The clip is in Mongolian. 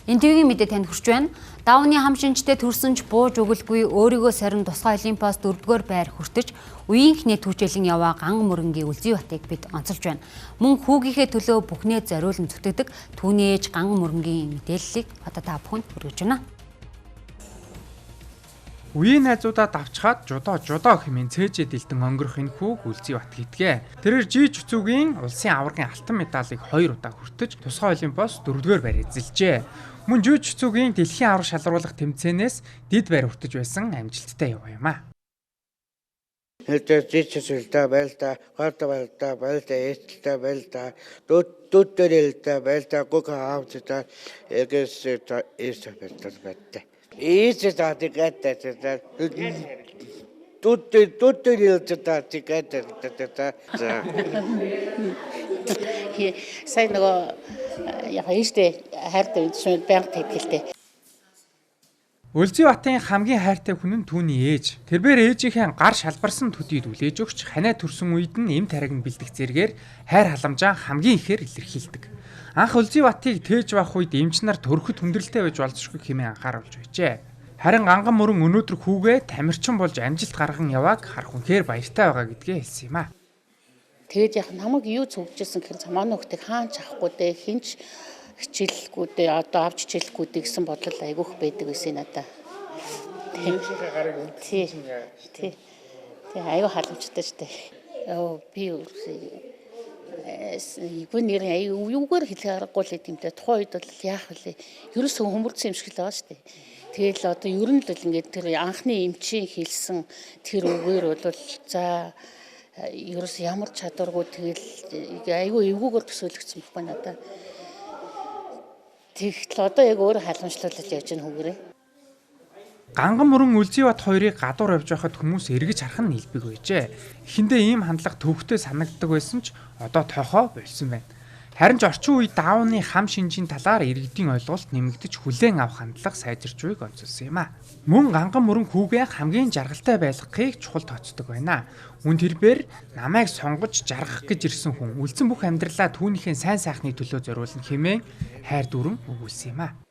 Энэ твгийн мэдээ танд хүрч байна. Давны хам шинжтэй төрсөн ч бууж өгөлгүй өөрийгөө сарин тусгай Олимпиас 4-р байр хүртэж үеийнхний түүчэлэн яваа Ган мөрөнгийн Үлзий Батыг бид онцолж байна. Мөн хүүгийнхээ төлөө бүхнээ зориулан зүтгэдэг түүний ээж Ган мөрөнгийн мэдээллийг одоо та бүхэнд хүргэж байна. Үеийн найзуудаа давчхаад жудоо хэмээн цээжээ дэлтэн өнгөрөх энэ хүүг Үлзий Бат гэдгээ. Тэрээр жиж цүгийн улсын аваргын алтан медалыг 2 удаа хүртэж тусгай Олимпиас 4-р байр эзэлжээ. Мөн жиж цүгийн дэлхийн аврах шалруулах тэмцээнээс дид байр хүртэж байсан амжилттай яваа юм а. Жижигсэлтэй байлда, гарта байлда, эсэлтэй байлда, дүүтэрэлтэй байлда, гука аавчтай эгээс байлда. Ийж таатигатаа сайн нөгөө яг ийштэй хайртай үдшмэл байнга тэтгэлтэй. Үлзий Батын хамгийн хайртай хүн нь түүний ээж. Тэрээр ээжийнхээ гар шалбарсан төдийд үлээж өгч ханаа төрсөн үед нь эм тариг нь бэлдэх зэргээр хайр халамжаа хамгийн ихээр илэрхийлдэг. Анх Үлзий Батыг тээж байх үед эмч нар төрөхөд хүндрэлтэй байж болзошгүй хэмээн анхааруулж байжээ. Харин Ганган мөрөн өнөөдөр хүүгээ тамирчин болж амжилт гарган явааг харах үнэхээр баяртай байгаа гэдгээ хэлсэн юм а. Тэгээд яг намайг юу зөвжсэн гэхээр замааны хүүхдийг хаач авахгүй дээ, хинч хичээлгүй дээ, одоо авч хичээлгүй дээ гэсэн бодол айгүйх байдаг байсан надаа. Тий. Айгүй халамжтай штэ. Би Игвэн нэр юугаар хэлэх аргагүй л гэмтэй. Тухайн үед бол яах вэ? Ерөөсөө хөмөрдсөн юм шиг л байгаа шүү дээ. Тэгэл одоо ер нь л ингээд тэр анхны эмчийн хэлсэн тэр үгээр бол за ерөөс ямар чадваргүй тэгэл айгүй эвгүйгээр төсөөлөгдсөн байхгүй надад. Тэгтэл одоо яг өөр халамжлуулж явж байгаа хүүгээрээ. Ганган мөрөн Үлзий Бат хоёрыг гадуур явж байхад хүмүүс эргэж харах нь нэлбэг байжээ. Эхэндээ ийм хандлага төвхтэй санагддаг байсан ч одоо тохоо болсон байна. Харин ч орчин үед даавны хам шинжийн талаар иргэдийн ойлголт нэмэгдэж хүлээн авах хандлага сайжирч байгааг онцолсон юм а. Мөн Ганган мөрөн хүүгээ хамгийн жаргалтай байлгахыг чухал тооцдог байна. Үн тэрээр намайг сонгож жаргах гэж ирсэн хүн үлдсэн бүх амьдралаа түүнийхээ сайн сайхны төлөө зориулна хэмээн хайр дүрэн өгүүлсэн юм а.